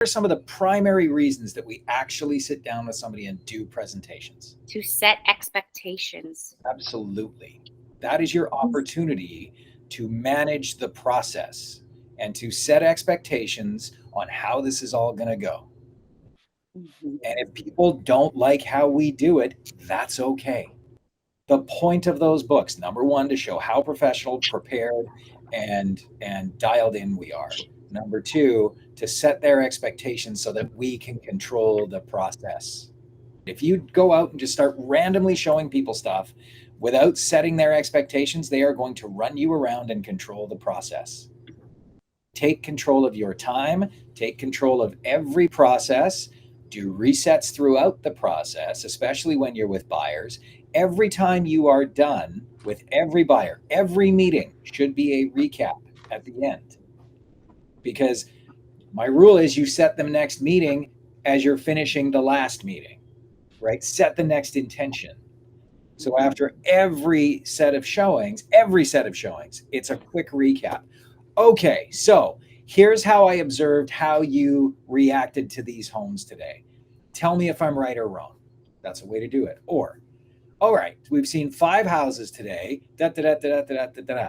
are some of the primary reasons that we actually sit down with somebody and do presentations? To set expectations. Absolutely. That is your opportunity to manage the process and to set expectations on how this is all going to go. Mm-hmm. And if people don't like how we do it, that's okay. The point of those books, number one, to show how professional, prepared, and dialed in we are. Number two, to set their expectations so that we can control the process. If you go out and just start randomly showing people stuff without setting their expectations, they are going to run you around and control the process. Take control of your time, take control of every process, do resets throughout the process, especially when you're with buyers. Every time you are done with every buyer, every meeting should be a recap at the end. Because my rule is you set the next meeting as you're finishing the last meeting, right? Set the next intention. So after every set of showings, it's a quick recap. Okay, so here's how I observed how you reacted to these homes today. Tell me if I'm right or wrong. That's a way to do it. Or, all right, we've seen 5 houses today. Da, da, da, da, da, da, da, da.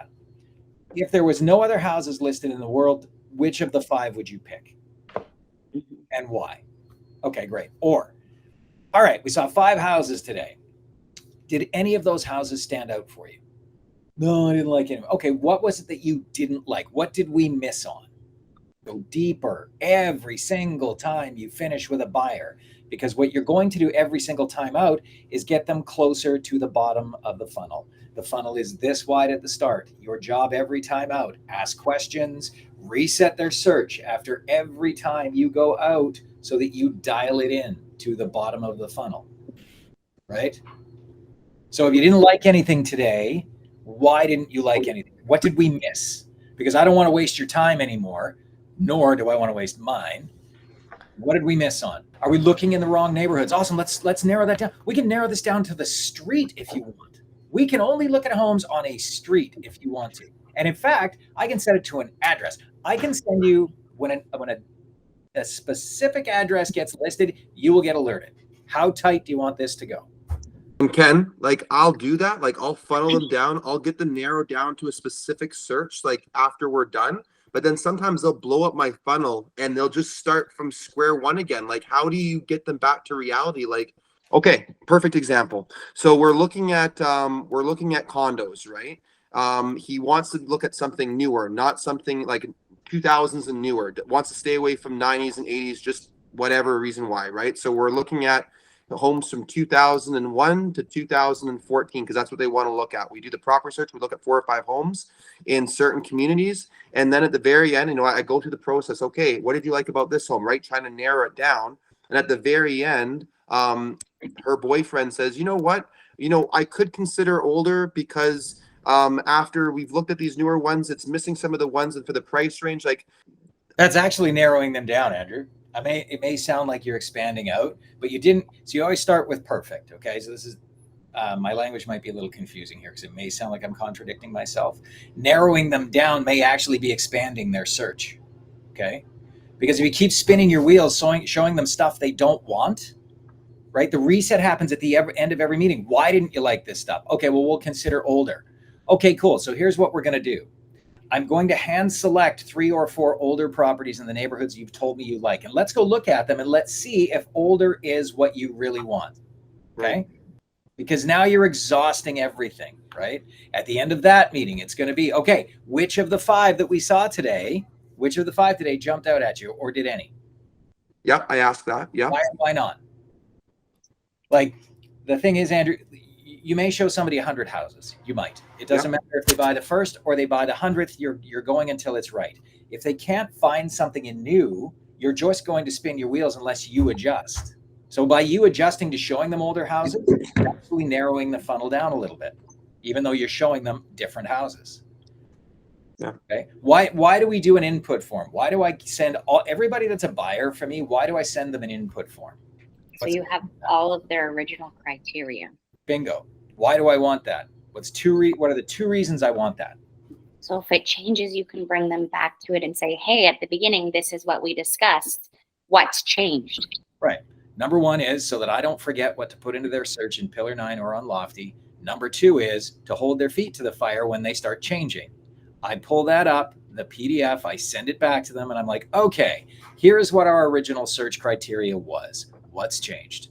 If there was no other houses listed in the world, which of the 5 would you pick? And why? Okay, great. Or, all right, we saw 5 houses today. Did any of those houses stand out for you? No, I didn't like it. Okay, what was it that you didn't like? What did we miss on? Go deeper every single time you finish with a buyer, because what you're going to do every single time out is get them closer to the bottom of the funnel. The funnel is this wide at the start. Your job every time out, ask questions, reset their search after every time you go out so that you dial it in to the bottom of the funnel, right? So if you didn't like anything today, why didn't you like anything? What did we miss? Because I don't want to waste your time anymore, nor do I want to waste mine. What did we miss on? Are we looking in the wrong neighborhoods? Awesome. Let's narrow that down. We can narrow this down to the street if you want. We can only look at homes on a street if you want to. And in fact, I can set it to an address. I can send you when a specific address gets listed, you will get alerted. How tight do you want this to go? And Ken, like I'll do that. Like I'll funnel them down. I'll get them narrowed down to a specific search like after we're done. But then sometimes they'll blow up my funnel and they'll just start from square one again. Like how do you get them back to reality? Like, okay, perfect example. So we're looking at condos, right? He wants to look at something newer, not something like 2000s and newer. Wants to stay away from 90s and 80s, just whatever reason why, right? So we're looking at the homes from 2001 to 2014 because that's what they want to look at. We do the proper search. We look at 4 or 5 homes in certain communities, and then at the very end, I go through the process. Okay, what did you like about this home? Right, trying to narrow it down. And at the very end, her boyfriend says, "You know what? I could consider older because after we've looked at these newer ones, it's missing some of the ones for the price range." Like that's actually narrowing them down, Andrew. It may sound like you're expanding out, but you didn't. So you always start with perfect. Okay, so this is my language might be a little confusing here because it may sound like I'm contradicting myself. Narrowing them down may actually be expanding their search. Okay, because if you keep spinning your wheels, showing them stuff they don't want, right? The reset happens at the end of every meeting. Why didn't you like this stuff? Okay, well, we'll consider older. Okay, cool. So here's what we're going to do. I'm going to hand select 3 or 4 older properties in the neighborhoods you've told me you like. And let's go look at them and let's see if older is what you really want. Okay? Right. Because now you're exhausting everything, right? At the end of that meeting, it's going to be, okay, which of the 5 that we saw today, jumped out at you, or did any? Yep, I asked that. Yeah. Why not? Like, the thing is, Andrew, you may show somebody 100 houses. You might. It doesn't matter if they buy the first or they buy the 100th. You're going until it's right. If they can't find something new, you're just going to spin your wheels unless you adjust. So by you adjusting to showing them older houses, you're actually narrowing the funnel down a little bit, even though you're showing them different houses. Yeah. Okay. Why do we do an input form? Why do I send everybody that's a buyer for me? Why do I send them an input form? So you have all of their original criteria. Bingo. Why do I want that? What are the 2 reasons I want that? So if it changes, you can bring them back to it and say, hey, at the beginning, this is what we discussed. What's changed? Right. Number one is so that I don't forget what to put into their search in Pillar 9 or on Lofty. Number two is to hold their feet to the fire when they start changing. I pull that up, the PDF, I send it back to them, and I'm like, okay, here's what our original search criteria was. What's changed?